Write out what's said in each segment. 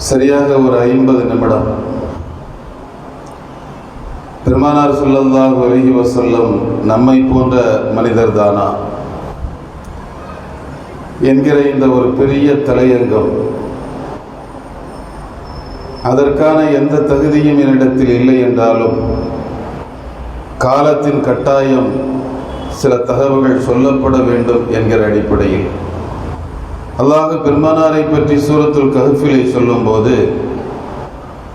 சரியாக ஒரு 50 நிமிடம் பெருமானார் ஸல்லல்லாஹு அலைஹி வஸல்லம் நம்மை போன்ற மனிதர் தானா என்கிற இந்த ஒரு பெரிய தலையங்கம், அதற்கான எந்த தகுதியும் என்னிடத்தில் இல்லை என்றாலும் காலத்தின் கட்டாயம் சில தகவல்கள் சொல்லப்பட வேண்டும் என்கிற அடிப்படையில் அல்லாஹ் பெருமானாரை பற்றி சூரத்துல் கஹ்ஃபிலே சொல்லும்போது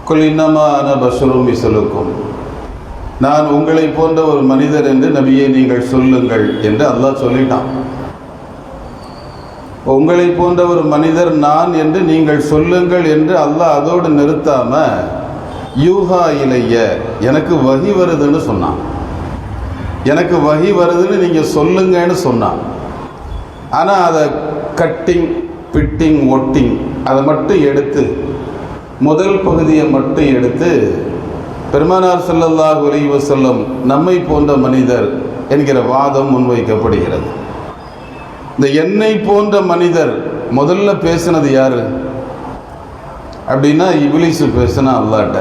குல் இன்னமா அன பஷரும் மிஸ்லுக்கும், நான் உங்களை போன்ற ஒரு மனிதர் என்று நபியை நீங்கள் சொல்லுங்கள் என்று அல்லாஹ் சொல்லிட்டான். உங்களை போன்ற ஒரு மனிதர் நான் என்று நீங்கள் சொல்லுங்கள் என்று அல்லாஹ் அதோடு நிறுத்தாம யூஹா இலைய, எனக்கு வஹி வருதுன்னு சொன்னான். எனக்கு வஹி வருதுன்னு நீங்கள் சொல்லுங்கன்னு சொன்னான். ஆனால் அதை கட்டிங் பிட்டிங் ஒட்டிங் அதை மட்டும் எடுத்து, முதல் பகுதியை மட்டும் எடுத்து பெருமானார் ஸல்லல்லாஹு அலைஹி வஸல்லம் நம்மை போன்ற மனிதர் என்கிற வாதம் முன்வைக்கப்படுகிறது. இந்த என்னை போன்ற மனிதர் முதல்ல பேசினது யாரு அப்படின்னா இப்லீஸ் பேசினா அல்லாஹ்ட்ட.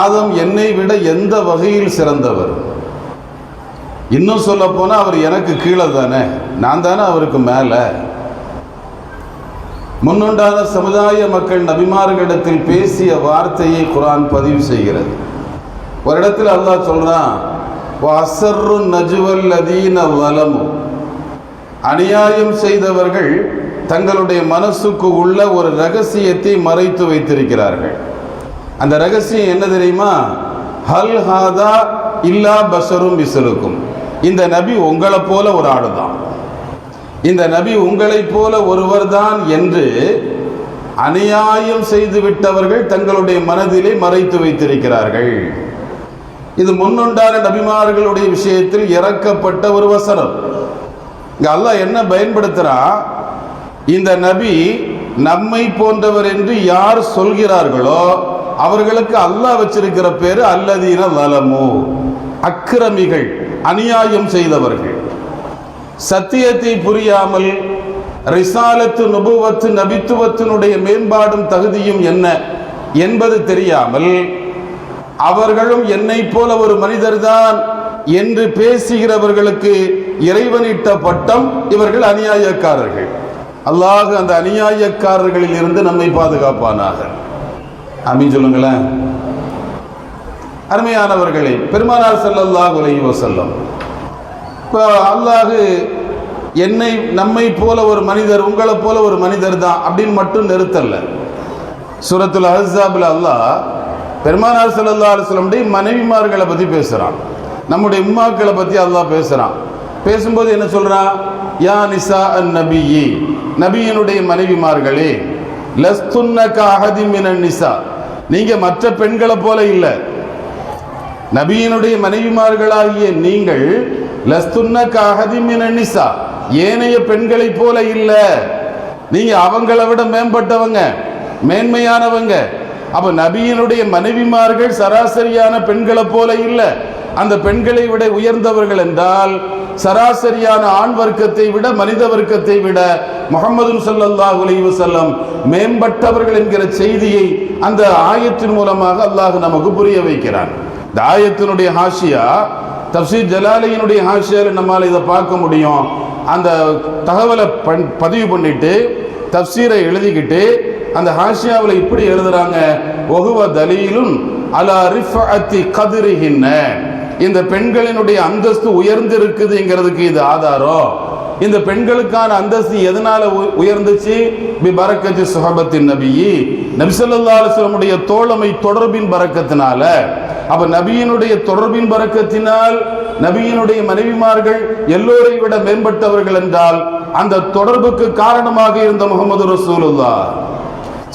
ஆதம் என்னை விட எந்த வகையில் சிறந்தவர்? இன்னும் சொல்ல போனால் அவர் எனக்கு கீழே தானே, நான் தானே அவருக்கு மேலே. முன்னுண்டான சமுதாய மக்கள் நபிமார்களிடத்தில் பேசிய வார்த்தையை குர்ஆன் பதிவு செய்கிறது. ஒரு இடத்தில் அல்லாஹ் சொல்றான், வஅஸ்ஸர்ரு நஜ்வல்லதீன ஸலமு, அநியாயம் செய்தவர்கள் தங்களுடைய மனசுக்கு உள்ள ஒரு ரகசியத்தை மறைத்து வைத்திருக்கிறார்கள். அந்த ரகசியம் என்ன தெரியுமா? ஹல் ஹாதா இல்லா பஷரும் மிஸ்லுக்கும், இந்த நபி உங்களை போல ஒரு ஆளு தான், இந்த நபி உங்களை போல ஒருவர் தான் என்று அநியாயம் செய்து விட்டவர்கள் தங்களுடைய மனதிலே மறைத்து வைத்திருக்கிறார்கள். இது முன்னுண்டான நபிமார்களுடைய விஷயத்தில் இறக்கப்பட்ட ஒரு வசனம். இங்க அல்லாஹ் என்ன பயன்படுத்துறா, இந்த நபி நம்மை போன்றவர் என்று யார் சொல்கிறார்களோ அவர்களுக்கு அல்லாஹ் வச்சிருக்கிற பேரு அல்லதீன ஸலமு, அக்கிரமிகள், அநியாயம் செய்தவர்கள். சத்தியத்தை புரியாமல் ரிசாலத்து நுபுவத்து நபித்துவத்தினுடைய மேம்பாடும் தகுதியும் என்ன என்பது தெரியாமல் அவர்களும் என்னை போல ஒரு மனிதர்தான் என்று பேசுகிறவர்களுக்கு இறைவனிட்ட பட்டம் இவர்கள் அநியாயக்காரர்கள். அல்லாஹ் அந்த அநியாயக்காரர்களில் இருந்து நம்மை பாதுகாப்பானாக. ஆமீன் சொல்லுங்களேன். அருமையானவர்களே, பெருமானார் ஸல்லல்லாஹு அலைஹி வஸல்லம் இப்போ அல்லாஹ் என்னை நம்மை போல ஒரு மனிதர், உங்களை போல ஒரு மனிதர் தான் அப்படின்னு மட்டும் நிறுத்தல. சூரத்துல் அஹ்ஸாபில் அல்லாஹ் பெருமானார் ஸல்லல்லாஹு அலைஹி வஸல்லம் மனைவிமார்களை பற்றி பேசுகிறான், நம்முடைய உம்மாக்களை பற்றி அல்லாஹ் பேசுகிறான். பேசும்போது என்ன சொல்கிறான்? யா நிசா அன் நபியி, நபியினுடைய மனைவிமார்களே, லஸ்துன்ன கஅஹதி மினன் நிசா, நீங்கள் மற்ற பெண்களை போல இல்லை. நபியினுடைய மனைவிமார்களாகிய நீங்கள் லஸ்துன்ன கஅஹதி மினன் நிசா, ஏனைய பெண்களை போல இல்லை, நீங்க அவங்களை விட மேம்பட்டவங்க, மேன்மையானவங்க. அப்ப நபியினுடைய மனைவிமார்கள் சராசரியான பெண்களை போல இல்லை, அந்த பெண்களை விட உயர்ந்தவர்கள் என்றால் சராசரியான ஆண் வர்க்கத்தை விட, மனித வர்க்கத்தை விட முஹம்மது ஸல்லல்லாஹு அலைஹி வஸல்லம் மேம்பட்டவர்கள் என்கிற செய்தியை அந்த ஆயத்தின் மூலமாக அல்லாஹ் நமக்கு புரிய வைக்கிறான். இந்த ஆயத்தினுடைய ஹாஷியா, தஃப்சீர் ஜலாலியினுடைய ஹாஷியால நம்மால் இதை பார்க்க முடியும். அந்த தகவலை பதிவு பண்ணிட்டு தஃப்சீரை எழுதிக்கிட்டு அந்த ஹாஷியாவில் இப்படி எழுதுறாங்க, வஹுவ தலீலுன் அலா ரிஃபஅத்தி கத்ரிஹின்ன, இந்த பெண்களினுடைய அந்தஸ்து உயர்ந்திருக்குதுங்கிறதுக்கு இது ஆதாரம். இந்த பெண்களுக்கான அந்தஸ்து எதனால உயர்ந்துச்சு? பி பரக்கத்தி சுஹபத்தின் நபியி, நபி ஸல்லல்லாஹு அலைஹி வஸல்லம் தோழமை தொடர்பின் பரக்கத்தினால. அப்ப நபியினுடைய தொடர்பின் பரக்கத்தினால் நபியினுடைய மனைவிமார்கள் எல்லோரை விட மேம்பட்டவர்கள் என்றால் அந்த தொடர்புக்கு காரணமாக இருந்த முஹம்மது ரசூலுல்லாஹ்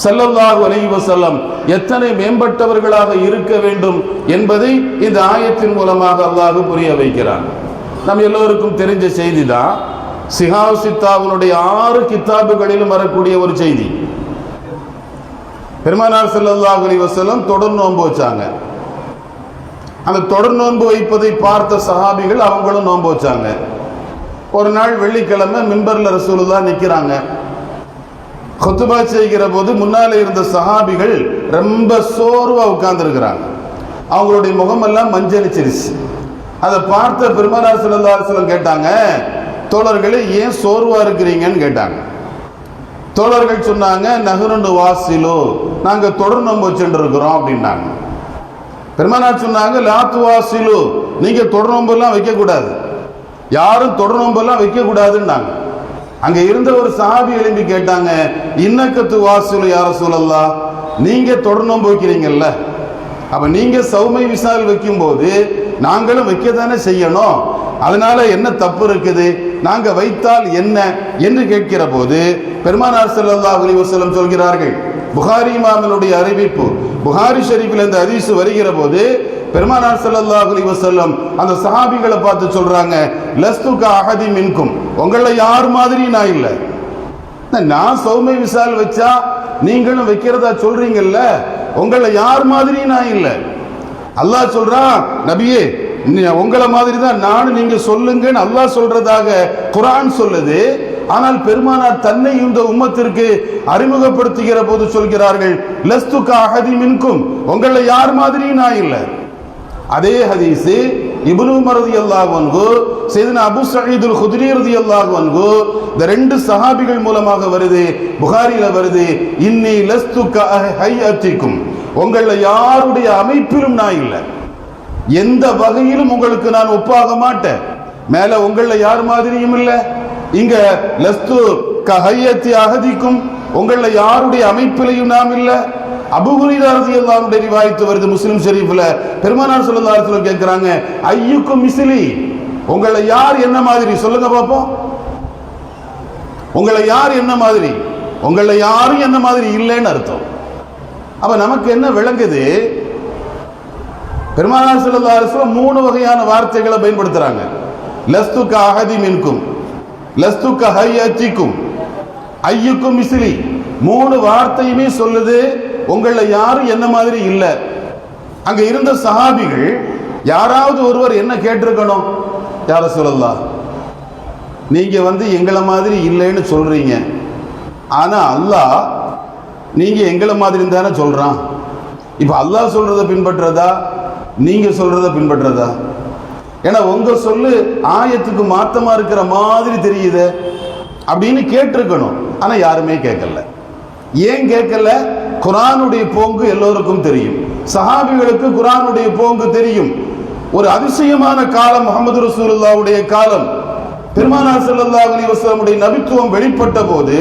ஸல்லல்லாஹு அலைஹி வஸல்லம் எத்தனை மேம்பட்டவர்களாக இருக்க வேண்டும் என்பதை இந்த ஆயத்தின் மூலமாக அல்லாஹ் புரிய வைக்கிறான். நம் எல்லோருக்கும் தெரிஞ்ச செய்தி தான், சிஹாஹ் சித்தாவினுடைய 6 கித்தாபுகளிலும் வரக்கூடிய ஒரு செய்தி. பெருமானார் ஸல்லல்லாஹு அலைஹி வஸல்லம் தொடர் நோன்பு வச்சாங்க. அந்த தொடர் நோன்பு வைப்பதை பார்த்த சஹாபிகள் அவங்களும் நோன்பு வச்சாங்க. ஒரு நாள் வெள்ளிக்கிழமை மிம்பர்ல ரசூலுல்லாஹ் நிற்கிறாங்க. குத்துபா செய்கிற போது முன்னாலே இருந்த சஹாபிகள் ரொம்ப சோர்வா உட்கார்ந்து இருக்கிறாங்க. அவங்களுடைய முகமெல்லாம் மஞ்சளிச்சிருச்சு. அதை பார்த்த பெருமானார் ஸல்லல்லாஹு அலைஹி வஸல்லம் கேட்டாங்க, தோழர்களே ஏன் சோர்வா இருக்கிறீங்கன்னு கேட்டாங்க. தோழர்கள் சொன்னாங்க, நஹ்னு வாசிலு, நாங்க தொடர் நோன்பு வச்சுட்டு இருக்கிறோம் அப்படின்னாங்க. பெருமானார் சொன்னாங்க, லா துவாசிலு, நீங்க தொடர் நோன்பு எல்லாம் வைக்க கூடாது, யாரும் தொடர் நோன்பு எல்லாம் வைக்க கூடாதுன்னாங்க. அங்க இருந்த ஒரு சஹாபி எழும்பி கேட்டாங்க, இன்னக்கத்து வாசிலு யா ரசூலல்லாஹ், நீங்க தொடர் நோன்பு வைக்கிறீங்கல்ல, அப்ப நீங்க சௌமை விசால் வைக்கும் போது நாங்களும் வைக்கத்தானே செய்யணும், அதனால என்ன தப்பு இருக்குது, நாங்க வைத்தால் என்ன என்று கேட்கிற போது பெருமானார் ஸல்லல்லாஹு அலைஹி வஸல்லம் சொல்கிறார்கள், புகாரி இமாமினுடைய அறிவிப்பு, புகாரி ஷரீஃபில் இந்த ஹதீஸ் வருகிற போது பெருமானார் ஸல்லல்லாஹு அலைஹி வஸல்லம் அந்த சஹாபிகளை பார்த்து சொல்றாங்க, லஸ்து க அஹதி மின்கும், உங்கள யார் மாதிரி நான் இல்லை, நான் சௌமை விசால் வச்சா நீங்களும் வைக்கிறதா சொல்றீங்கல்ல, உங்கள யார் மாதிரி நான் இல்லை. அல்லாஹ் சொல்றான், நபியே உங்களை மாதிரி தான் நான், நீங்க சொல்லுங்கன்னு அல்லாஹ் சொல்றதாக குர்ஆன் சொல்லுது. ஆனால் பெருமானார் தன்னை இந்த உம்மத்திற்கு அறிமுகப்படுத்துகிற போது சொல்கிறார்கள், லஸ்து க அஹதி மின்கும், உங்கள யார் மாதிரி நான் இல்லை. அதே ஹதீஸ் இப்னு உமர் ரலியல்லாஹு அன்ஹு, சையதுனா அபூ ஸஈத் அல் குத்ரி ரலியல்லாஹு அன்ஹு, இந்த ரெண்டு சஹாபிகள் மூலமாக வருது, புகாரில வருது, இன்னி லஸ்து க ஹையத்திக்கும், உங்கள யாருடைய அமைப்பிலும் நான் இல்லை, எந்த வகையிலும் உங்களுக்கு நான் ஒப்பாக மாட்டேன். மேல உங்கள யார் மாதிரியும் இல்லை, இங்க லஸ்து க ஹையத்தி அஹதிக்கும், உங்கள யாருடைய அமைப்பிலையும் நாம் இல்லை. அபூ ஹுரைரா ரலியல்லாஹு அன்ஹு ரிவாயத் வருது முஸ்லிம் ஷரீஃப்ல, பெருமானார் ஸல்லல்லாஹு அலைஹி வஸல்லம் கேக்குறாங்க, ஐயுக்கும் மிஸ்லி, உங்கள யார் என்ன மாதிரி சொல்லுங்க பாப்போம், உங்கள யார் என்ன மாதிரி, உங்கள யாரும் என்ன மாதிரி இல்லைன்னு அர்த்தம். அப்ப நமக்கு என்ன விளங்குது, பெருமானார் ஸல்லல்லாஹு அலைஹி வஸல்லம் மூணு வகையான வார்த்தைகளை பயன்படுத்துறாங்க, லஸ்து க அஹதி மின்கும், லஸ்து க ஹையத்திக்கும், ஐயுக்கும் மிஸ்லி, மூணு வார்த்தையுமே சொல்லுது உங்கள யாரும் என்ன மாதிரி இல்லை. அங்க இருந்த சஹாபிகள் யாராவது ஒருவர் என்ன கேட்டிருக்கணும், யா ரசூலல்லாஹ் நீங்க எங்களை மாதிரி இல்லைன்னு சொல்றீங்க, ஆனா அல்லாஹ் நீங்க எங்களை மாதிரி தானே சொல்றான், இப்ப அல்லாஹ் சொல்றதை பின்பற்றதா நீங்க சொல்றதை பின்பற்றதா, ஏன்னா உங்க சொல்லு ஆயத்துக்கு மாத்தமா இருக்கிற மாதிரி தெரியுது அப்படின்னு கேட்டிருக்கணும். ஆனா யாருமே கேட்கல. ஏன் கேட்கல? குர்ஆனுடைய போங்கு எல்லோருக்கும் தெரியும், சஹாபிகளுக்கு குர்ஆனுடைய போங்கு தெரியும். ஒரு அதிசயமான காலம் முஹம்மது ரசூலுல்லாஹ்வுடைய காலம். பெருமானார் ஸல்லல்லாஹு அலைஹி வஸல்லமுடைய நபித்துவம் வெளிப்பட்ட போது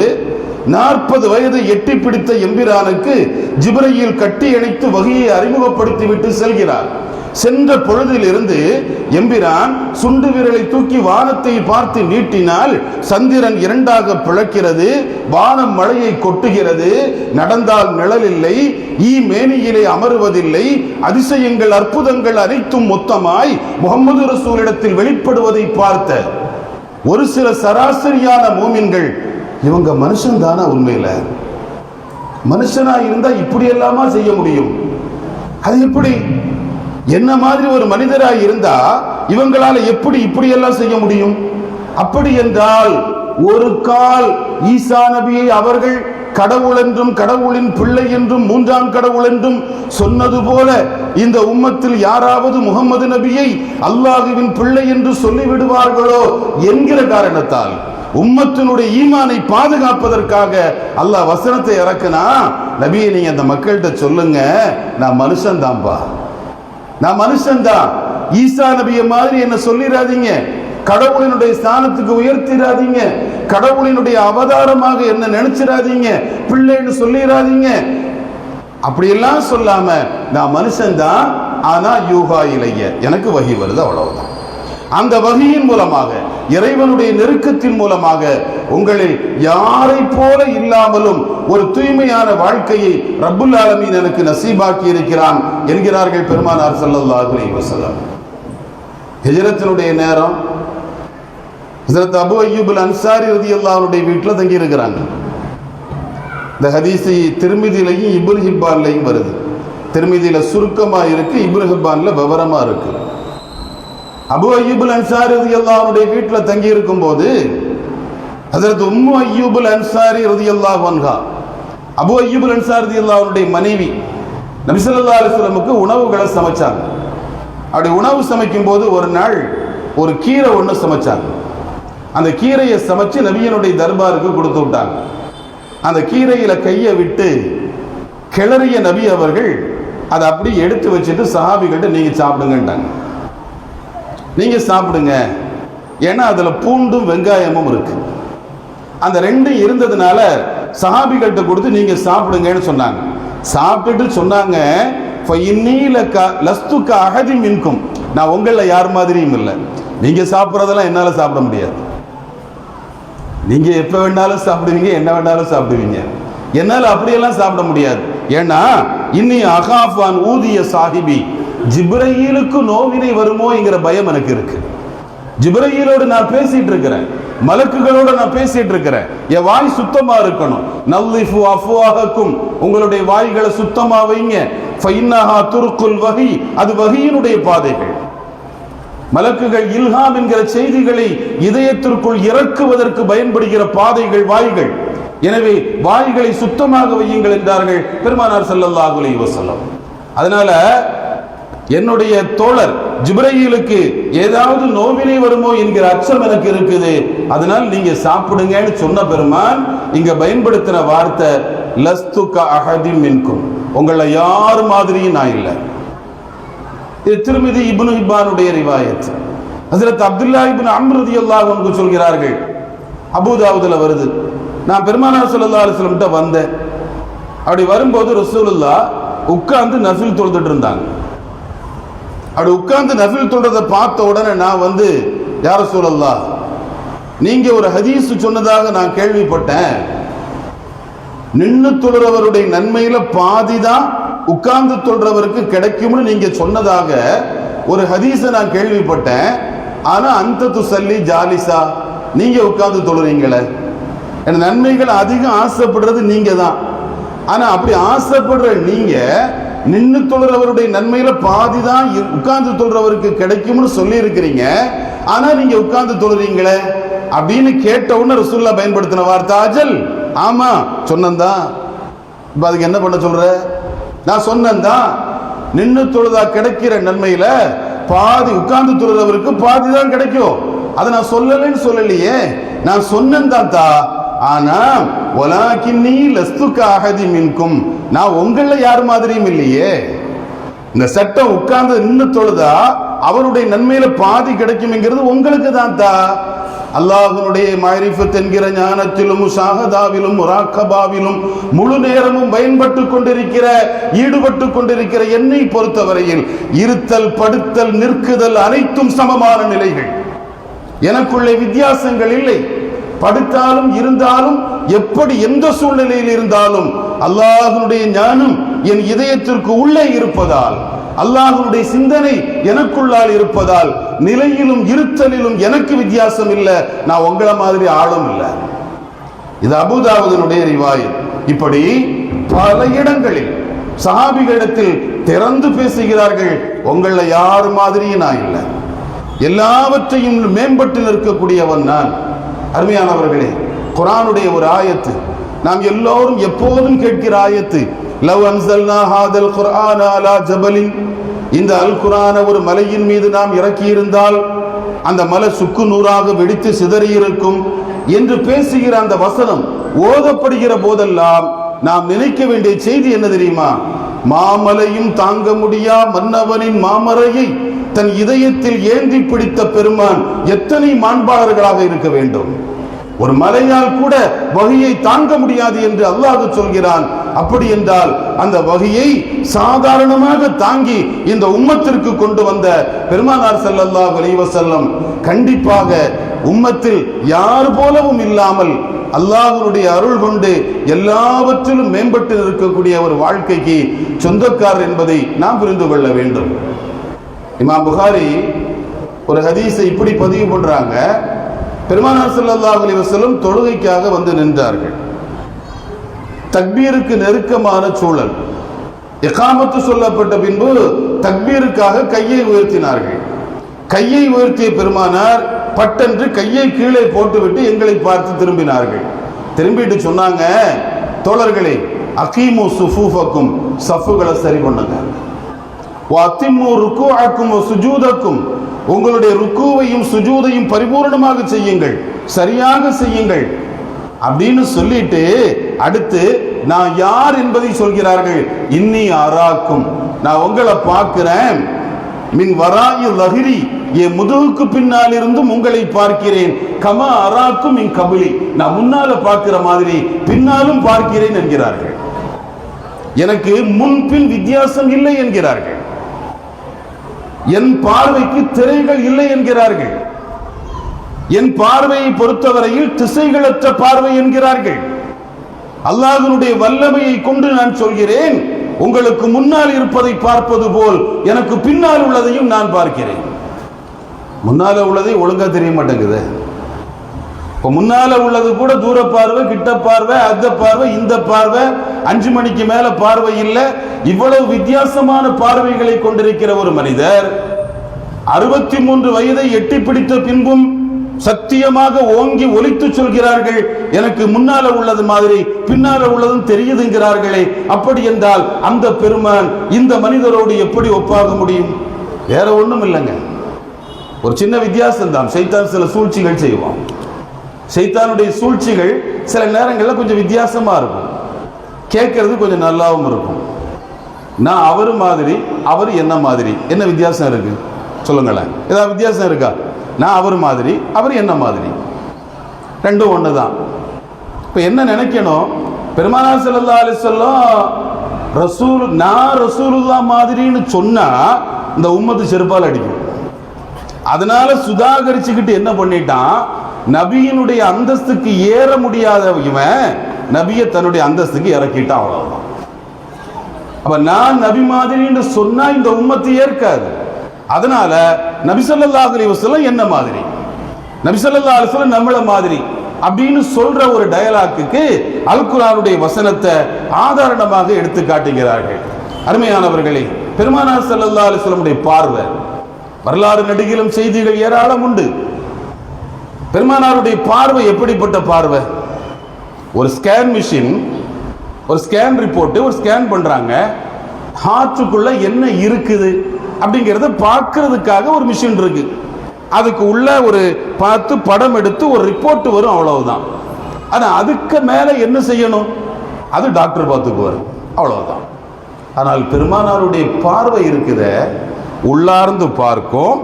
40 வயதை எட்டி பிடித்த எம்பிரானுக்கு ஜிப்ரீல் கட்டி அணைத்து வஹியை அறிமுகப்படுத்தி விட்டு செல்கிறார். சென்ற பொழுதிலிருந்து எம்பிரான் சுண்டு விரலை தூக்கி வானத்தை பார்த்து நீட்டினால் சந்திரன் இரண்டாக பிளக்கிறது, வானம் மழையை கொட்டுகிறது, நடந்தால் நிழல் இல்லை, ஈ மேனியிலே அமருவதில்லை, அதிசயங்கள் அற்புதங்கள் அனைத்தும் மொத்தமாய் முஹம்மது ரசூலிடத்தில் வெளிப்படுவதை பார்த்த ஒரு சில சராசரியான மூமின்கள், இவங்க மனுஷன் தானா, உண்மையில மனுஷனா இருந்தா இப்படி எல்லாமா செய்ய முடியும், அது எப்படி, என்ன மாதிரி ஒரு மனிதராய் இருந்தா இவங்களால எப்படி இப்படி எல்லாம் செய்ய முடியும்? அப்படி என்றால் ஒரு கால் ஈசா நபியை அவர்கள் கடவுள் என்றும் கடவுளின் பிள்ளை என்றும் மூன்றாம் கடவுள் என்றும் சொன்னது போல இந்த உம்மத்தில் யாராவது முகமது நபியை அல்லாஹுவின் பிள்ளை என்று சொல்லிவிடுவார்களோ என்கிற காரணத்தால் உம்மத்தினுடைய ஈமானை பாதுகாப்பதற்காக அல்லாஹ் வசனத்தை இறக்குனா, நபியை நீங்க அந்த மக்கள்கிட்ட சொல்லுங்க, நான் மனுஷன் தான்பா, நான் மனுஷன்தான், ஈசா நபியை மாதிரி என்ன சொல்லிடாதீங்க, கடவுளினுடைய ஸ்தானத்துக்கு உயர்த்திடாதீங்க, கடவுளினுடைய அவதாரமாக என்ன நினைச்சிடாதீங்க, பிள்ளைன்னு சொல்லிடாதீங்க, அப்படியெல்லாம் சொல்லாம நான் மனுஷன்தான், ஆனா யூஹா இலைய எனக்கு வஹி வருது, அவ்வளவுதான். அந்த வஹியின் மூலமாக இறைவனுடைய நெருக்கத்தின் மூலமாக உங்களில் யாரை போல இல்லாமலும் ஒரு தூய்மையான வாழ்க்கையை ரப்புல் ஆலமீன் எனக்கு நசீபாக்கி இருக்கிறான் என்கிறார்கள் பெருமானார் ஸல்லல்லாஹு அலைஹி வஸல்லம். ஹிஜ்ரத்தினுடைய நேரம் ஹஜ்ரத் அபூ அய்யூப் அல் அன்சாரி ரலியல்லாஹு அன்ஹு வீட்டில் தங்கி இருக்கிறாங்க. இந்த ஹதீஸ் திர்மிதிலையும் இப்னு ஹிப்பான்லையும் வருது. திர்மிதியில சுருக்கமா இருக்கு, இப்னு ஹிப்பான்ல விவரமா இருக்கு. அபூ அய்யூப் அல் அன்சாரி ரலியல்லாஹு அன்ஹு வீட்டில் தங்கி இருக்கும் போது ஹஜ்ரத் உம்மு அய்யூபுல் அன்சாரி ரலியல்லாஹு அன்ஹா, அபு அய்யூபுல் அன்சாரி ரலியல்லாஹு அவருடைய மனைவி நபி ஸல்லல்லாஹு அலைஹி வஸல்லமுக்கு உணவுகளை சமைச்சாங்க. அப்படி உணவு சமைக்கும் போது ஒரு நாள் ஒரு கீரை ஒன்று சமைச்சாங்க. அந்த கீரையை சமைச்சு நபியினுடைய தர்பாருக்கு கொடுத்து விட்டாங்க. அந்த கீரையில கையை விட்டு கிளறிய நபி அவர்கள் அதை அப்படி எடுத்து வச்சுட்டு சஹாபிகிட்ட நீங்க சாப்பிடுங்கன்ட்டாங்க. நீங்க சாப்பிடுங்க, ஏன்னா அதுல பூண்டும் வெங்காயமும் இருக்கு. அந்த ரெண்டும் இருந்ததுனால சஹாபிகள்கிட்ட கொடுத்து நீங்க சாப்பிடுங்கன்னு சொன்னாங்க. சாப்பிட்டுட்டு சொன்னாங்க, நான் உங்கள யார் மாதிரியும் இல்லை, நீங்க சாப்பிட்றதெல்லாம் என்னால சாப்பிட முடியாது. நீங்க எப்ப வேணாலும் சாப்பிடுவீங்க, என்ன வேணாலும் சாப்பிடுவீங்க, என்னால அப்படியெல்லாம் சாப்பிட முடியாது. ஏன்னா இன்னி அகாஃபான் ஊதிய சாஹிபி, ஜிப்ரீலுக்கு நோவினை வருமோ என்கிற பயம் எனக்கு இருக்கு. ஜிப்ரீலோடு நான் பேசிட்டு இருக்கிறேன், மலக்குகளோட நான் பேசிட்டு இருக்கிறேன். என் வாய் சுத்தமா இருக்கணும். நல்லிஃபு அஃப்வாஹக்கும், உங்களுடைய வாய்களை சுத்தமா வைங்க. ஃபைன்னஹா துர்குல் வஹி, அது வஹியினுடைய பாதைகள். மலக்குகள் இல்ஹாம் என்கிற செய்திகளை இதயத்திற்குள் இறக்குவதற்கு பயன்படுகிற பாதைகள் வாய்கள். எனவே வாய்களை சுத்தமாக வையுங்கள் என்றார்கள் பெருமானார் ஸல்லல்லாஹு அலைஹி வஸல்லம். அதனால என்னுடைய தோழர் ஜிப்ரீலுக்கு ஏதாவது நோவினை வருமோ என்கிற அச்சம் எனக்கு இருக்குது, அதனால் நீங்க சாப்பிடுங்கன்னு சொன்ன பெருமான் இங்க பயன்படுத்தின வார்த்தை லஸ்துக அஹதி மின்கும், உங்களை யார் மாதிரியும் நான் இல்லை. இது திருமிதி இப்னு ஹிப்பானுடைய ரிவாயத். ஹஜ்ரத் அப்துல்லா இப்னு அம்ர் ரலியல்லாஹு அன்ஹு சொல்கிறார்கள், அபூதாவுதுல வருது, நான் பெருமானார் ஸல்லல்லாஹு அலைஹி வஸல்லம் கிட்ட வந்தேன். அப்படி வரும்போது ரசூலுல்லாஹ் உட்கார்ந்து நஃபில் தொழுதுட்டு இருந்தாங்க. அப்படி உட்கார்ந்து நஃபில் தொழுறதை பார்த்த உடனே நான் வந்து, யா ரசூலல்லாஹ், நீங்க ஒரு ஹதீஸ் சொன்னதாக நான் கேள்விப்பட்டேன், நின்று தொழுறவருடைய நன்மையில பாதிதான் உட்கார்ந்து தொழுறவருக்கு கிடைக்கும்னு நீங்க சொன்னதாக ஒரு ஹதீஸை நான் கேள்விப்பட்டேன். ஆனா அந்த துசல்லி ஜாலிசா, நீங்க உட்கார்ந்து தொழுறீங்களே, என் நன்மைகள் அதிகம் ஆசைப்படுறது நீங்க தான். ஆனா அப்படி ஆசைப்படுற நீங்க நின்று தொழுறவருடைய நன்மையில பாதிதான் உட்கார்ந்து தொழுறவருக்கு கிடைக்கும்னு சொல்லி இருக்கிறீங்க, ஆனா நீங்க உட்கார்ந்து தொழுறீங்களே அப்படின்னு கேட்ட உடனே ரசூலுல்லாஹ் பயன்படுத்தின வார்த்தை அஜல், ஆமா சொன்னந்தான். இப்ப அதுக்கு என்ன பண்ண சொல்ற? நான் சொன்னந்தான், நின்று தொழுதா கிடைக்கிற நன்மையில பாதி உட்கார்ந்து தொழுறவருக்கு பாதி தான் கிடைக்கும். அதை நான் சொல்லலன்னு சொல்லலையே, நான் சொன்னந்தான் தா. ஆனா வலாக்கின்னி லஸ்துக அஹதி மின்கும், நான் உங்கள யார் மாதிரியும் இல்லையே. இந்த சட்டம் உட்கார்ந்து நின்று தொழுதா அவருடைய நன்மையில பாதி கிடைக்கும்ங்கிறது உங்களுக்கு தான் தா. அல்லாஹ்வுடைய மாரிஃபத் என்கிற ஞானத்திலும் முஷாஹதாவிலும் முராக்கபாவிலும் முழு நேரமும் பயன்பட்டு கொண்டிருக்கிற ஈடுபட்டு கொண்டிருக்கிற என்னை பொறுத்தவரையில் இருத்தல் படுத்தல் நிற்குதல் அனைத்தும் சமமான நிலைகள். எனக்குள்ளே வித்தியாசங்கள் இல்லை. படுத்தாலும் இருந்தாலும் எப்படி எந்த சூழ்நிலையில் இருந்தாலும் அல்லாஹ்வுடைய ஞானம் என் இதயத்திற்கு உள்ளே இருப்பதால், அல்லாஹ்வுடைய சிந்தனை எனக்குள்ளால் இருப்பதால் நிலையிலும் இருத்தலிலும் எனக்கு வித்தியாசம் இல்லை. நான் உங்களை மாதிரி ஆளும் இல்லை. இது அபூதாவுதுனுடைய ரிவாயத். இப்படி பல இடங்களில் சஹாபிகளிடத்தில் திறந்து பேசுகிறார்கள், உங்களை யார் மாதிரியும் நான் இல்லை, எல்லாவற்றையும் மேம்பட்டு நிற்கக்கூடியவன் நான். அருமையானவர்களே, குர்ஆனுடைய ஒரு ஆயத்து, நாம் எல்லோரும் எப்போதும் கேட்கிற ஆயத்து, லவ் அன்ஸல்னா ஹாதல் குர்ஆன அலா ஜபலின், இந்த அல் குர்ஆன ஒரு மலையின் மீது நாம் இறக்கி இருந்தால் அந்த மலை சுக்கு நூறாக வெடித்து சிதறியிருக்கும் என்று பேசுகிற அந்த வசனம் ஓதப்படுகிற போதெல்லாம் நாம் நினைக்க வேண்டிய செய்தி என்ன தெரியுமா? மாமலையும் தாங்க முடியா மன்னவனின் மாமரையை தன் இதயத்தில் ஏந்தி பிடித்த பெருமான் எத்தனை மாண்பாளர்களாக இருக்க வேண்டும். ஒரு மலையால் கூட வஹியை தாங்க முடியாது என்று அல்லாஹ் சொல்கிறான். அப்படி என்றால் அந்த வஹியை சாதாரணமாக தாங்கி இந்த உம்மத்திற்கு கொண்டு வந்த பெருமானார் ஸல்லல்லாஹு அலைஹி வஸல்லம் கண்டிப்பாக உம்மத்தில் யார் போலவும் இல்லாமல் அல்லாஹ்வுடைய அருள் கொண்டு எல்லாவற்றிலும் மேம்பட்டு இருக்கக்கூடிய ஒரு வாழ்க்கைக்கு சொந்தக்காரர் என்பதை நாம் புரிந்து கொள்ள வேண்டும். இமாம் புகாரி ஒரு ஹதீஸை இப்படி பதிவு பண்றாங்க, பெருமானார் ஸல்லல்லாஹு அலைஹி வஸல்லம் தொழுகைக்காக வந்து நின்றார்கள். தக்பீருக்கு நெருக்கமான சூழல். இகாமத்து சொல்லப்பட்ட பின்பு தக்பீருக்காக கையை உயர்த்தினார்கள். கையை உயர்த்திய பெருமானார் பட்டென்று கையை கீழே போட்டுவிட்டு எங்களை பார்த்து திரும்பினார்கள். திரும்பிட்டு சொன்னாங்க, தோழர்களே, அகீமு சுஃபூஃபக்கும், சஃப்புகளை சரி பண்ணுங்க. வஅத்திம்மு ருக்கூஅக்கும் வசுஜூதக்கும், உங்களுடைய ருக்கூவையும் சுஜூதையும் பரிபூர்ணமாக செய்யுங்கள், சரியாக செய்யுங்கள் அப்படின்னு சொல்லிட்டு அடுத்து நான் யார் என்பதை சொல்கிறார்கள். இன்னி அராக்கும், நான் உங்களை பார்க்கிறேன். மின் வராயி லஹிரி, என் முதுகுக்கு பின்னால் இருந்தும் உங்களை பார்க்கிறேன். கமா அராக்கும் மின் கபிலி, நான் முன்னால பார்க்கிற மாதிரி பின்னாலும் பார்க்கிறேன் என்கிறார்கள். எனக்கு முன்பின் வித்தியாசம் இல்லை என்கிறார்கள். என் பார்வைக்கு திரைகள் இல்லை என்கிறார்கள். என் பார்வையை பொறுத்தவரையில் திசைகளற்ற பார்வை என்கிறார்கள். அல்லாஹ்வினுடைய வல்லமையை கொண்டு நான் சொல்கிறேன், உங்களுக்கு முன்னால் இருப்பதை பார்ப்பது போல் எனக்கு பின்னால் உள்ளதையும் நான் பார்க்கிறேன். முன்னால உள்ளதை ஒழுங்கா தெரிய மாட்டேங்குது. இப்போ முன்னால உள்ளது கூட தூர பார்வை, கிட்ட பார்வை, அந்த பார்வை, இந்த பார்வை, 5 மணிக்கு மேல பார்வை இல்லை. இவ்வளவு வித்தியாசமான பார்வைகளை கொண்டிருக்கிற ஒரு மனிதர் 63 வயதை எட்டி பிடித்த பின்பும் சத்தியமாக ஓங்கி ஒலித்து சொல்கிறார்கள், எனக்கு முன்னால உள்ளது மாதிரி பின்னால உள்ளதும் தெரியுதுங்கிறார்களே. அப்படி என்றால் அந்த பெருமான் இந்த மனிதரோடு எப்படி ஒப்பாக முடியும்? வேற ஒண்ணும் இல்லைங்க, ஒரு சின்ன வித்தியாசம் தான். சைத்தான் சில சூழ்ச்சிகள் செய்வான். சைத்தானுடைய சூழ்ச்சிகள் சில நேரங்களில் கொஞ்சம் வித்தியாசமா இருக்கும், கேட்கறது கொஞ்சம் நல்லாவும் இருக்கும். நான் அவர் மாதிரி, அவர் என்ன மாதிரி, என்ன வித்தியாசம் இருக்கு சொல்லுங்களேன்? ஏதாவது வித்தியாசம் இருக்கா? நான் அவர் மாதிரி, அவர் என்ன மாதிரி, ரெண்டும் ஒன்று தான். இப்போ என்ன நினைக்கணும், பெருமானார் ஸல்லல்லாஹு அலைஹி வஸல்லம் ரசூல், நான் ரசூலுல்லாஹ் மாதிரின்னு சொன்னா இந்த உம்மத்து செருப்பால் அடிக்கும். அதனால சுதாகரிச்சுக்கிட்டு என்ன பண்ணிட்டான், நபியினுடைய அந்தஸ்துக்கு ஏற முடியாத இவன் நபியை தன்னுடைய அந்தஸ்துக்கு இறக்கிட்டான், அவ்வளவுதான். அப்ப நான் நபி மாதிரின்னு சொன்னா இந்த உம்மத்து ஏற்காது. அதனால நபி ஸல்லல்லாஹு அலைஹி வஸல்லம் என்ன மாதிரி, நபி ஸல்லல்லாஹு அலைஹி வஸல்லம் நம்மள மாதிரி அப்படின்னு சொல்ற ஒரு டயலாக்குக்கு அல் குர்ஆனுடைய வசனத்தை ஆதாரணமாக எடுத்து காட்டுகிறார்கள். அருமையானவர்களே, பெருமானார் ஸல்லல்லாஹு அலைஹி வஸல்லமுடைய பார்வை, வரலாறு நடிகிலும் செய்திகள் ஏராளம் உண்டு. பெருமானாருடைய பார்வை எப்படிப்பட்ட பார்வை? ஒரு ஸ்கேன் மிஷின், ஒரு ஸ்கேன் ரிப்போர்ட், ஒரு ஸ்கேன் பண்றாங்க, ஹார்ட்டுக்குள்ள என்ன இருக்குது அப்படிங்கிறத பார்க்கறதுக்காக ஒரு மிஷின் இருக்கு. அதுக்கு உள்ள ஒரு பார்த்து படம் எடுத்து ஒரு ரிப்போர்ட் வரும், அவ்வளவுதான். ஆனா அதுக்கு மேல என்ன செய்யணும், அது டாக்டர் பார்த்துக்குவார், அவ்வளவுதான். ஆனால் பெருமானாருடைய பார்வை இருக்குத, உள்ளார்ந்து பார்க்கும்,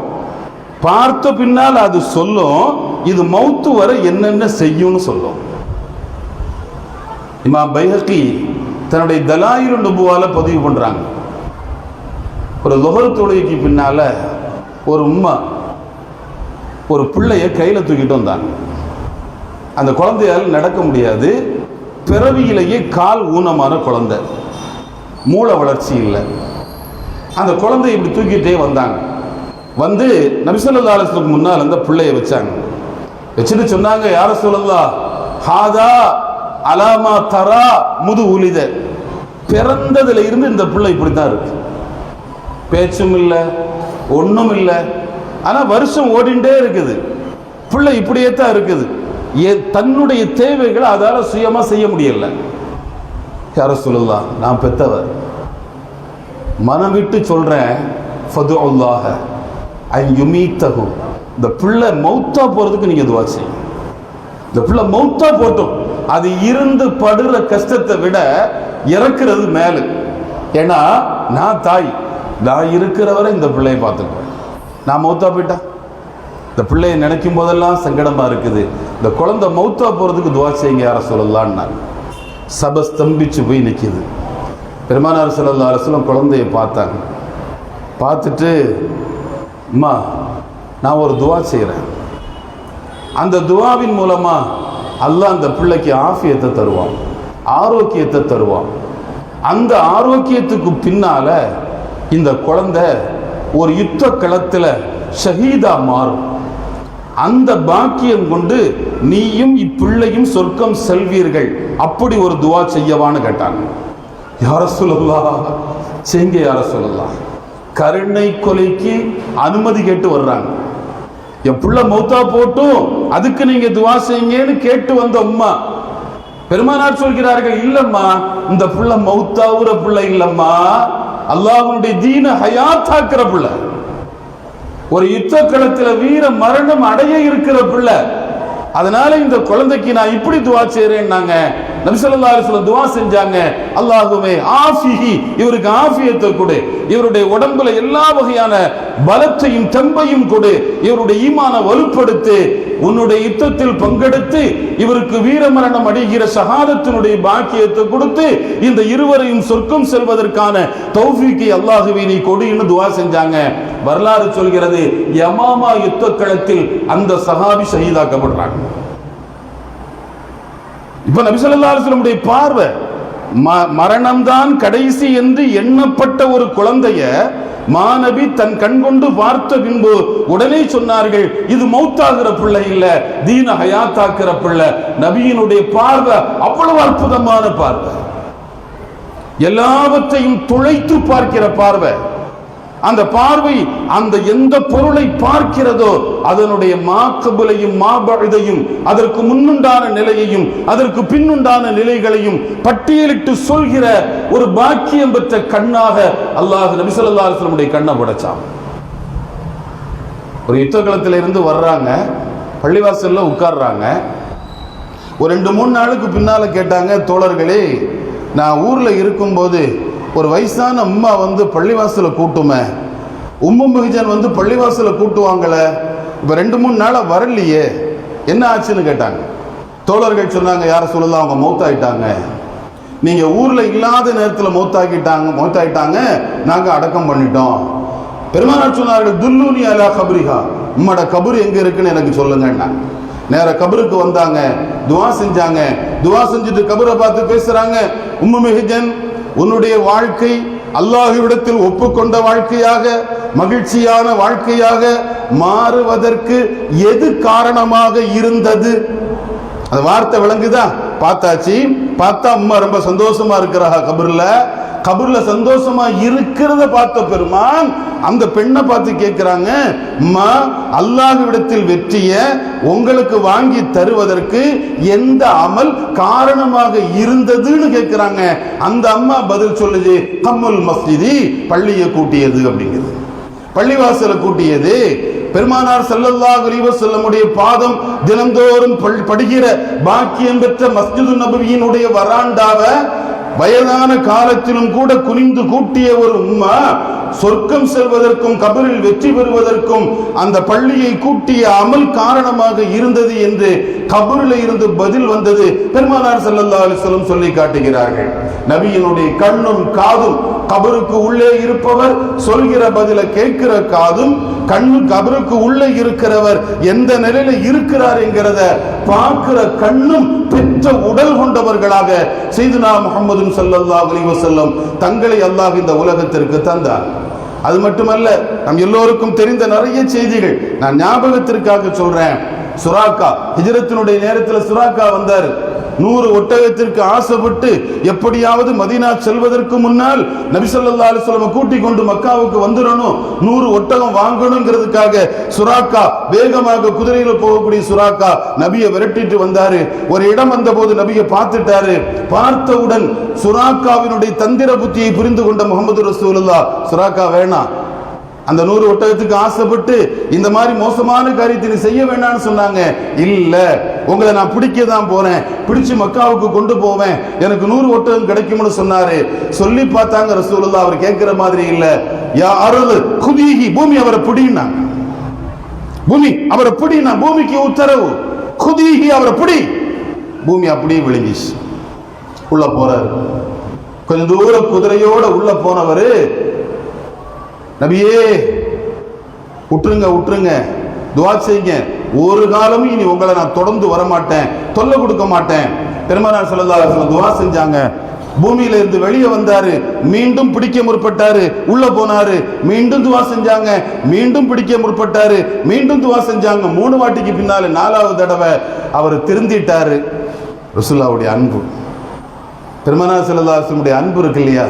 பார்த்த பின்னால் அது சொல்லும், இது மௌத்து வரை என்னென்ன செய்யும்னு சொல்லும். இமாம் பைஹக்கி தன்னுடைய தலாயிலுன் நுபுவால பதிவு பண்றாங்க. ஒரு லுஹர் தொழுகைக்கு பின்னால ஒரு உம்மா ஒரு பிள்ளைய கையில தூக்கிட்டு வந்தாங்க. அந்த குழந்தையால் நடக்க முடியாது, பிறவியிலேயே கால் ஊனமான குழந்தை, மூளை வளர்ச்சி இல்லை. அந்த குழந்தை இப்படி தூக்கிட்டே வந்தாங்க. வந்து நபி ஸல்லல்லாஹு அலைஹி வஸல்லம் முன்னால் அந்த பிள்ளைய வச்சாங்க. வச்சுட்டு சொன்னாங்க, யா ரசூலல்லாஹ், ஹாதா அலாமா தரா முது உலித, பிறந்ததுல இருந்து இந்த பிள்ளை இப்படித்தான் இருக்கு, பேச்சும் இல்லை, ஒன்றும் இல்லை. ஆனா வருஷம் ஓடிண்டே இருக்குது, பிள்ளை இப்படியே தான் இருக்குது. தன்னுடைய தேவைகளை அதால சுயமா செய்ய முடியல. யா ரசூலல்லாஹ், நான் பெத்தவர், மனம் விட்டு சொல்றேன், ஃபதுல்லாஹ அன் யுமீத்தஹு, இந்த பிள்ளை மௌத்தா போறதுக்கு நீங்க துஆ செய்யுங்க. இந்த பிள்ளை மௌத்தா போட்டும், அது இருந்து படுற கஷ்டத்தை விட இறக்குறது மேல. ஏன்னா நான் தாய், நான் இருக்கிறவரை இந்த பிள்ளையை பார்த்துக்குவேன். நான் மௌத்தா போயிட்டா இந்த பிள்ளையை நினைக்கும் போதெல்லாம் சங்கடமா இருக்குது. இந்த குழந்தை மௌத்தா போறதுக்கு துஆ செய்யுங்க யா ரசூலல்லாஹ்னாங்க. சபை ஸ்தம்பிச்சு போய் நிற்கிது. பெருமானார் ஸல்லல்லாஹு அலைஹி வஸல்லம் குழந்தையை பார்த்தாங்க. பார்த்துட்டு, அம்மா நான் ஒரு துஆ செய்கிறேன், அந்த துஆவின் மூலமா அல்லாஹ் அந்த பிள்ளைக்கு ஆஃபியத்தை தருவான், ஆரோக்கியத்தை தருவான். அந்த ஆரோக்கியத்துக்கு பின்னால இந்த குழந்தை ஒரு யுத்த களத்தில் ஷஹீதா மாறும். அந்த பாக்கியம் கொண்டு நீயும் இப்பிள்ளையும் சொர்க்கம் செல்வீர்கள். அப்படி ஒரு துஆ செய்யவான்னு கேட்டாங்க. யா ரசூலல்லாஹ், செய்யுங்க யா ரசூலல்லாஹ். கருணை கொலைக்கு அனுமதி கேட்டு வர்றாங்க. என் புள்ள மௌத்தா போட்டும் அதுக்கு நீங்க துவா செய்யுங்கன்னு கேட்டு வந்த உம்மா. பெருமானார் சொல்கிறார்கள், இல்லம்மா, இந்த புள்ள மௌத்தாவுற புள்ள இல்லம்மா, அல்லாஹ்வுடைய தீன ஹயாத்தாக்குற புள்ள, ஒரு யுத்த களத்தில் வீர மரணம் அடைய இருக்கிற பிள்ளை. அதனால இந்த குழந்தைக்கு நான் இப்படி துவா செய்றேன்னாங்க. நபி ஸல்லல்லாஹு அலைஹி வஸல்லம் துவா செஞ்சாங்க, அல்லாஹுவே ஆஃபிஹி, இவருக்கு ஆஃபியத்தை கொடு, இவருடைய உடம்புல எல்லா வகையான பலத்தையும் தெம்பையும் கொடு, இவருடைய ஈமான வலுப்படுத்து, உன்னுடைய யுத்தத்தில் பங்கெடுத்து இவருக்கு வீரமரணம் அடைகிற ஷஹாதத்தினுடைய பாக்கியத்தை கொடுத்து இந்த இருவரையும் சொர்க்கம் செல்வதற்கான தௌஃபீக்கை அல்லாஹுவே நீ கொடுன்னு துவா செஞ்சாங்க. வரலாறு சொல்கிறது, யமாமா யுத்த களத்தில் அந்த சஹாபி ஷஹீதாக்கப்படுறாங்க. இப்ப நபி ஸல்லல்லாஹு அலைஹி வஸல்லம் பார்வை மரணம்தான் கடைசி என்று எண்ணப்பட்ட ஒரு குழந்தைய மாநபி தன் கண் கொண்டு பார்த்த பின்பு உடனே சொன்னார்கள், இது மௌத்தாகிற பிள்ளை இல்ல, தீன ஹயாத்தாக்குற பிள்ளை. நபியினுடைய பார்வை அவ்வளவு அற்புதமான பார்வை, எல்லாவற்றையும் துளைத்து பார்க்கிற பார்வை. அந்த பார்வை அந்த எந்த பொருளை பார்க்கிறதோ அதனுடைய மாக்கபுலையும் மாபதையும் அதற்கு முன்னுண்டான நிலையையும் அதற்கு பின்னுண்டான நிலைகளையும் பட்டியலிட்டு சொல்கிற ஒரு பாக்கியம் பெற்ற கண்ணாக அல்லாஹ் நபி ஸல்லல்லாஹு அலைஹி வஸல்லம் கண்ணை படைச்சான். ஒரு யுத்த களத்தில் இருந்து வர்றாங்க, பள்ளிவாசல்ல உட்கார்றாங்க. ஒரு 2-3 நாளுக்கு பின்னால கேட்டாங்க, தோழர்களே, நான் ஊர்ல இருக்கும்போது ஒரு வயசான அம்மா வந்து பள்ளிவாசல கூட்டுமே, உம்மு முஹிஜன் வந்து பள்ளிவாசல கூட்டுவாங்கள, இப்ப 2-3 நாளா வரலையே, என்ன ஆச்சுன்னு கேட்டாங்க. தோழர்கள் சொன்னாங்க, யார சொல்லலாம், அவங்க மௌத்தாயிட்டாங்க, நீங்க ஊர்ல இல்லாத நேரத்தில் மௌத்தாயிட்டாங்க, நாங்க அடக்கம் பண்ணிட்டோம். பெருமானார் சொன்னார்கள், துல்லூனி அலா கபரிஹா, உம்மோட கபர் எங்க இருக்குன்னு எனக்கு சொல்லுங்க. நேர கபருக்கு வந்தாங்க, துவா செஞ்சாங்க. துவா செஞ்சுட்டு கபரை பார்த்து பேசுறாங்க, உம்மு முஹிஜன், உன்னுடைய வாழ்க்கை அல்லாஹ்விடத்தில் ஒப்புக்கொண்ட வாழ்க்கையாக மகிழ்ச்சியான வாழ்க்கையாக மாறுவதற்கு எது காரணமாக இருந்தது? அந்த வார்த்தை விளங்குதா? பார்த்தாச்சு, பார்த்தா அம்மா ரொம்ப சந்தோஷமா இருக்கிறாங்க. கபர்ல சந்தோஷமா இருக்கிறத பார்த்த பெருமான் அந்த பெண்ணை பார்த்து கேட்கிறாங்க, அம்மா, அல்லாஹ்விடத்தில் வெற்றிய உங்களுக்கு வாங்கி தருவதற்கு எந்த அமல் காரணமாக இருந்ததுன்னு கேட்கிறாங்க. அந்த அம்மா பதில் சொல்லுது, கம்முல் மஸ்ஜிதி, பள்ளியை கூட்டியது அப்படிங்கிறது, பள்ளிவாசலை கூட்டியது. பெருமானார் ஸல்லல்லாஹு அலைஹி வஸல்லமுடைய பாதம் தினந்தோறும் படுகிற பாக்கியம் பெற்ற மஸ்ஜிது நபவியினுடைய வராண்டாவை வயதான காலத்திலும் கூட குனிந்து கூட்டிய ஒரு உம்மா சொர்க்கம் செல்வதற்கும் கபரில் வெற்றி பெறுவதற்கும் அந்த பள்ளியை கூட்டிய அமல் காரணமாக இருந்தது என்று கபரில் இருந்து பதில் வந்தது பெருமானார் ஸல்லல்லாஹு அலைஹி வஸல்லம் சொல்லி காட்டுகிறார்கள். நபியினுடைய கண்ணும் காதும், கபருக்கு உள்ளே இருப்பவர் சொல்கிற பதில கேட்கிற காதும், கண்ணு கபருக்கு உள்ளே இருக்கிறவர் எந்த நிலையில இருக்கிறார் என்கிறத பார்க்கிற கண்ணும் பெற்ற உடல் கொண்டவர்களாக சையதுனா முஹம்மது ஸல்லல்லாஹு அலைஹி வஸல்லம் தங்களை அல்லாஹ் இந்த உலகத்திற்கு தந்தார். அது மட்டுமல்ல, நம் எல்லோருக்கும் தெரிந்த நிறைய செய்திகள் நான் ஞாபகத்திற்காக சொல்றேன். சுராக்கா ஹிஜ்ரத்தினுடைய நேரத்தில் சுராக்கா வந்தார். 100 ஒட்டகத்திற்கு ஆசைப்பட்டு எப்படியாவது மதீனா செல்வதற்கு முன்னால் நபி ஸல்லல்லாஹு அலைஹி வஸல்லம் கூட்டிக் கொண்டு மக்காவுக்கு வந்துடணும், 100 ஒட்டகம் வாங்கணுங்கிறதுக்காக சுராக்கா வேகமாக குதிரையில போகக்கூடிய சுராக்கா நபியை விரட்டிட்டு வந்தாரு. ஒரு இடம் வந்த போது நபியை பார்த்துட்டாரு. பார்த்தவுடன் சுராக்காவினுடைய தந்திர புத்தியை புரிந்து கொண்ட முஹம்மது ரசூலுல்லாஹ், சுராக்கா வேணாம், அந்த 100 ஒட்டகத்துக்கு ஆசைப்பட்டு இந்த மாதிரி மோசமான காரியத்தை நீ செய்ய வேண்டாம்னு சொன்னாங்க. இல்ல, உங்களை நான் பிடிக்க தான் போறேன், பிடிச்சு மக்காவுக்கு கொண்டு போவேன், எனக்கு 100 ஒட்டகம் கிடைக்கும்னு சொன்னாரு. சொல்லி பார்த்தாங்க ரசூலுல்லாஹ், அவர் கேட்கிற மாதிரி இல்ல. யா அருள் குதீஹி, பூமி அவரை பிடினா, பூமி அவரை பிடினா, பூமிக்கு உத்தரவு, குதீஹி அவரை பிடி. பூமி அப்படியே விழுங்கிச்சு. உள்ள போறாரு. கொஞ்சம் தூரம் குதிரையோட உள்ள போனவரு, நபியே விட்டுருங்க, துவா செய்யுங்க, ஒரு காலமும் இனி உங்களை நான் தொடர்ந்து வரமாட்டேன், தொல்லை கொடுக்க மாட்டேன். பெருமானார் ஸல்லல்லாஹு அலைஹி வஸல்லம் துவா செஞ்சாங்க. பூமியில இருந்து வெளியே வந்தாரு, மீண்டும் பிடிக்க முற்பட்டாரு, உள்ள போனாரு, மீண்டும் துவா செஞ்சாங்க, மீண்டும் பிடிக்க முற்பட்டாரு, மீண்டும் துவா செஞ்சாங்க. 3 வாட்டிக்கு பின்னால 4வது தடவை அவர் திருந்திட்டாரு. ரசூலுல்லாஹ்வுடைய அன்பு, பெருமானார் ஸல்லல்லாஹு அலைஹி வஸல்லம் அன்பு இருக்கு இல்லையா,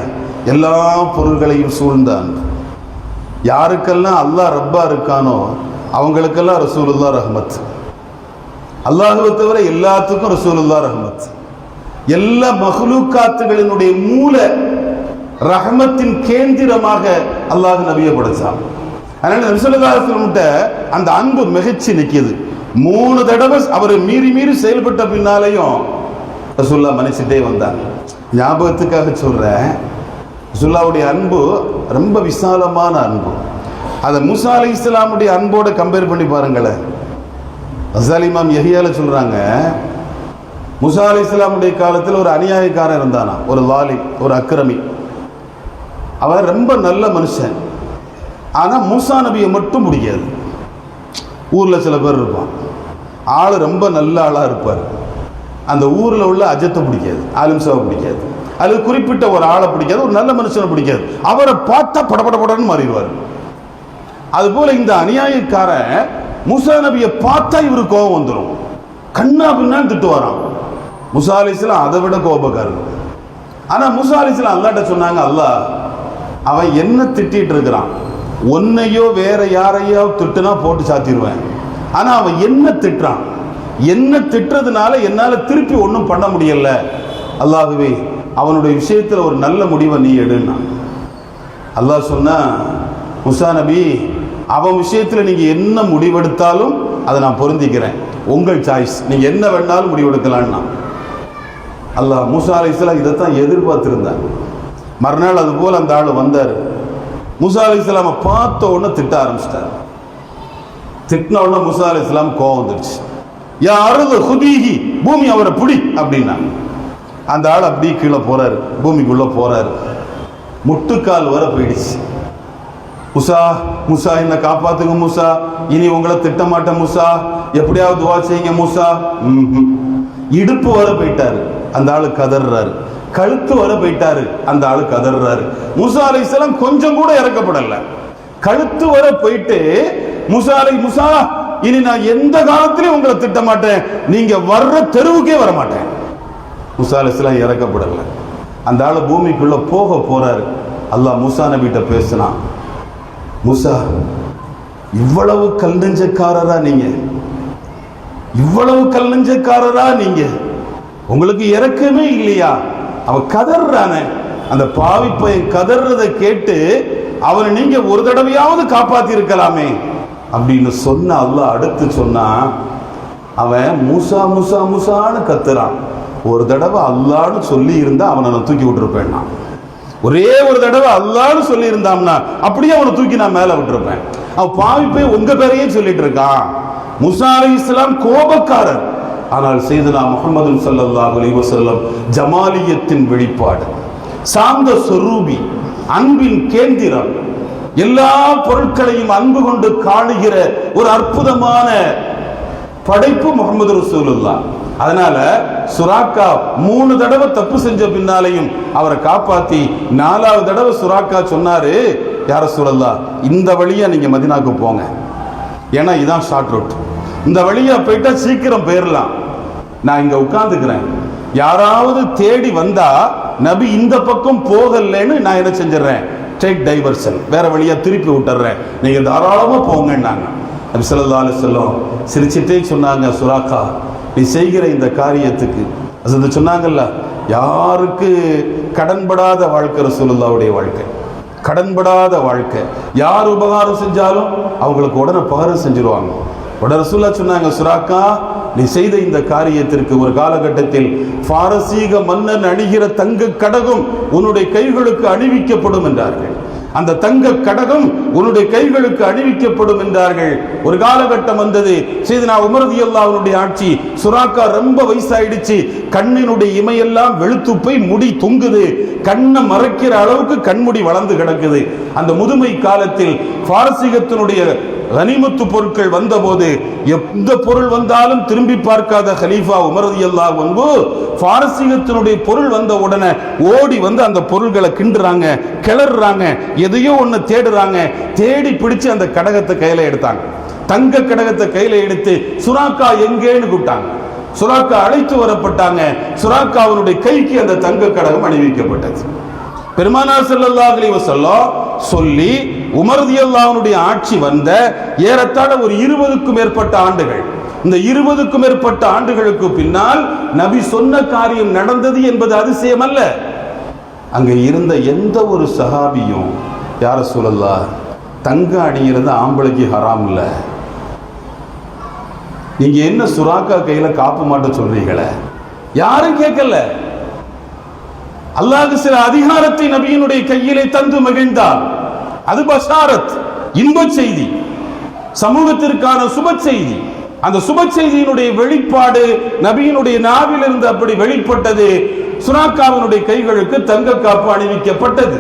எல்லா பொருள்களையும் சூழ்ந்த அன்பு. யாருக்கெல்லாம் அல்லாஹ் ரப்பா இருக்கானோ அவங்களுக்கெல்லாம் ரசூலுல்லாஹ் ரஹ்மத். அல்லாஹ்வை தவிர எல்லாத்துக்கும் ரசூலுல்லாஹ் ரஹ்மத். எல்லா மஹ்லூக்காத்துகளினுடைய மூல ரஹ்மத்தின் கேந்திரமாக அல்லாஹ் நபியை படைச்சான். அதனால நபி ஸல்லல்லாஹு அலைஹி வஸல்லம் அந்த அன்பு மிகச்சி நிற்கிது. 3 தடவை அவர் மீறி மீறி செயல்பட்ட பின்னாலையும் ரசூலுல்லாஹ் மன்னிச்சுட்டே வந்தாங்க. ஞாபகத்துக்காக சொல்றேன், ரசூலுல்லாஹ்வுடைய அன்பு ரொம்ப விசாலமான அன்பு. அதை மூசா அலைஹிஸ்ஸலாமுடைய அன்போட கம்பேர் பண்ணி பாருங்களேன். அஸ்ஸாலி இமாம் யஹ்யால சொல்றாங்க, மூசா அலைஹிஸ்ஸலாமுடைய காலத்தில் ஒரு அநியாயக்காரன் இருந்தானா, ஒரு லாலி, ஒரு அக்கிரமி. அவன் ரொம்ப நல்ல மனுஷன். ஆனால் மூசா நபியை மட்டும் பிடிக்காது. ஊரில் சில பேர் இருப்பான், ஆள் ரொம்ப நல்ல ஆளாக இருப்பார். அந்த ஊரில் உள்ள அஜத்தை பிடிக்காது, ஆலிம்சாவை பிடிக்காது, அது குறிப்பிட்ட ஒரு ஆளை பிடிக்காது, ஒரு நல்ல மனுஷனை பிடிக்காது. அவரை பார்த்தா படபடன்னு மாறிடுவார். அதுபோல இந்த அநியாயக்காரன் மூசா நபியை பார்த்தா இவரு கோபம் வந்துடும், கண்ணா பின்னான்னு திட்டு வரான். மூசா அலைஹிஸ்ஸலாம் அதை விட கோபக்காரர். ஆனால் மூசா அலைஹிஸ்ஸலாம் அல்லாஹ்ட்ட சொன்னாங்க, அல்லாஹ் அவன் என்ன திட்டிட்டு இருக்கிறான், ஒன்னையோ வேற யாரையோ திட்டுனா போட்டு சாத்திடுவேன். ஆனா அவன் என்ன திட்டுறான், என்ன திட்டுறதுனால என்னால திருப்பி ஒன்றும் பண்ண முடியல. அல்லாஹ்வே அவனுடைய விஷயத்துல ஒரு நல்ல முடிவை நீ எடுன்னா. அல்லாஹ் சொன்னா, மூசா நபி அவன் விஷயத்துல நீங்க என்ன முடிவெடுத்தாலும் அதை நான் பொருந்திக்கிறேன், உங்கள் சாய்ஸ், நீங்க என்ன வேணாலும் முடிவெடுக்கலான்னா. அல்லாஹ் மூசா அலைஹிஸ்ஸலாம் இதைத்தான் எதிர்பார்த்திருந்தாங்க. மறுநாள் அது போல அந்த ஆள் வந்தார். மூசா அலைஹிஸ்ஸலாமை பார்த்த உடனே திட்ட ஆரம்பிச்சிட்டார். திட்டின உடனே மூசா அலைஹிஸ்ஸலாம் கோவம் வந்துடுச்சு. யா அருது ஹுதீஹி, பூமி அவரை பிடி அப்படின்னாங்க. அந்த ஆள் அப்படியே கீழே போறாரு, பூமிக்குள்ள போறாரு. முட்டுக்கால் வர போயிடுச்சு. மூசா மூசா என்ன காப்பாத்துங்க மூசா, இனி உங்களை திட்ட மாட்டேன் மூசா, எப்படியாவது துவா செய்யுங்க மூசா. இடுப்பு வர போயிட்டாரு, அந்த ஆளு கதறாரு. கழுத்து வர போயிட்டாரு, அந்த ஆளு கதறாரு. மூசா அலைஹிஸ்ஸலாம் கொஞ்சம் கூட இறக்கப்படல. கழுத்து வர போயிட்டு மூசா இனி நான் எந்த காலத்திலையும் உங்களை திட்ட மாட்டேன், நீங்க வர்ற தெருவுக்கே வர மாட்டேன். மூசா அலைஹிஸ்ஸலாம் இறக்கப்படல. அந்த ஆளு பூமிக்குள்ள போக போறாரு. அல்லாஹ் மூசா நபிட்ட பேசினான், மூசா இவ்வளவு கல் நெஞ்சக்காரரா நீங்க, இவ்வளவு கல் நெஞ்சக்காரரா நீங்க, உங்களுக்கு இறக்கமே இல்லையா? அவன் கதறானே, அந்த பாவி பையன் கதறதை கேட்டு அவனை நீங்க ஒரு தடவையாவது காப்பாத்தி இருக்கலாமே அப்படின்னு சொன்ன அல்லாஹ் அடுத்து சொன்னா, அவன் மூசா மூசா மூசான்னு கத்துறான். ஒரு தடவை அல்லான்னு சொல்லி இருந்தா அவனை நான் தூக்கி விட்டுருப்பேன். நான் ஒரே ஒரு தடவை அல்லான்னு சொல்லி இருந்தான்னா அப்படியே அவனை தூக்கி நான் மேல விட்டுருப்பேன். அவன் பாவி போய் உங்க பேரையே சொல்லிட்டு இருக்கான். மூசா அலைஹிஸ்ஸலாம் கோபக்காரர், ஆனால் சையதுனா முஹம்மது ஸல்லல்லாஹு அலைஹி வஸல்லம் ஜமாலியத்தின் வெளிப்பாடு, சாந்த சொரூபி, அன்பின் கேந்திரம், எல்லா பொருட்களையும் அன்பு கொண்டு காணுகிற ஒரு அற்புதமான படைப்பு முஹம்மது ரசூலுல்லாஹ். அதனால சுராக்கா 3 தடவை தப்பு செஞ்ச பின்னாலையும் அவரை காப்பாத்தி 4வது தடவை சுராக்கா சொன்னாரு, யா ரசூலல்லாஹ் இந்த வழியா நீங்க மதீனாவுக்கு போங்க, ஏன்னா இதான் ஷார்ட் ரூட், இந்த வழியா போயிட்டா சீக்கிரம் போயிடலாம். நான் இங்க உட்கார்ந்துக்கிறேன், யாராவது தேடி வந்தா நபி இந்த பக்கம் போகலன்னு நான் என்ன செஞ்சிடறேன், டேக் டைவர்ஷன், வேற வழியா திருப்பி விட்டுறேன், நீங்க தாராளமா போங்கன்னாங்க. நபி ஸல்லல்லாஹு அலைஹி வஸல்லம் சிரிச்சிட்டே சொன்னாங்க, சுராக்கா நீ செய்கிற இந்த காரியத்துக்கு அது சொன்னாங்கல்ல, யாருக்கு கடன்படாத வாழ்க்கை ரசூலுல்லாஹ்வுடைய வாழ்க்கை, கடன்படாத வாழ்க்கை. யார் உபகாரம் செஞ்சாலும் அவங்களுக்கு உடனே பகரம் செஞ்சிருவாங்க. உடனே ரசூலுல்லாஹ் சொன்னாங்க, சுராக்கா நீ செய்த இந்த காரியத்திற்கு ஒரு காலகட்டத்தில் பாரசீக மன்னன் அணிகிற தங்க கடகம் உன்னுடைய கைகளுக்கு அணிவிக்கப்படும் என்றார்கள். அந்த தங்க கடகம் உன்னுடைய கைகளுக்கு அணிவிக்கப்படும் என்றார்கள். ஒரு காலகட்டம் வந்தது, சையதுனா உமர் ரலியல்லாஹு அன்ஹுடைய ஆட்சி. சுராக்கா ரொம்ப வயசாயிடுச்சு, கண்ணினுடைய இமையெல்லாம் வெளுத்து போய் முடி தொங்குது, கண்ணை மறைக்கிற அளவுக்கு கண்முடி வளர்ந்து கிடக்குது. அந்த முதுமை காலத்தில் பாரசீகத்தினுடைய கனிமத்து பொருட்கள் வந்தபோது எந்த பொருள் வந்தாலும் திரும்பி பார்க்காத கலீஃபா உமர் ரலியல்லாஹு அன்ஹு பாரசீகத்தினுடைய பொருள் வந்த உடனே ஓடி வந்து அந்த பொருள்களை கிண்டுறாங்க, கிளறாங்க, எதையோ ஒன்று தேடுறாங்க. தேடி பிடிச்சு அந்த கடகத்தை கையில எடுத்தாங்க. தங்க கடகத்தை கையில எடுத்து சுராக்கா எங்கேன்னு கூப்பிட்டாங்க. சுராக்கா அழைத்து வரப்பட்டாங்க. சுராக்காவினுடைய கைக்கு அந்த தங்க கடகம் அணிவிக்கப்பட்டது. பெருமானார் ஸல்லல்லாஹு அலைஹி வஸல்லம் சொல்லி உமர் ரலியல்லாஹுனுடைய ஆட்சி வந்த ஏறத்தாழ ஒரு 20க்கும் மேற்பட்ட ஆண்டுகள். இந்த 20க்கும் மேற்பட்ட ஆண்டுகளுக்கு பின்னால் நபி சொன்ன காரியம் நடந்தது என்பது அதிசயம் அல்ல. அங்க இருந்த எந்த ஒரு சஹாபியும் யா ரசூலல்லாஹ் தங்க அணியிறது ஆம்பளைக்கு ஹராம் இல்ல, நீங்க என்ன சுராக்கா கையில காப்பு மாட்ட சொல்றீங்களே, யாரும் கேட்கல. அல்லாஹ் சில அதிகாரத்தை நபியினுடைய கையிலே தந்து மகிழ்ந்தார். அது பஷாரத், இன்ப செய்தி, சமூகத்திற்கான சுப செய்தி. அந்த சுப செய்தியினுடைய வெளிப்பாடு நபியினுடைய நாவிலிருந்து அப்படி வெளிப்பட்டது. சுராக்காவினுடைய கைகளுக்கு தங்க காப்பு அணிவிக்கப்பட்டது.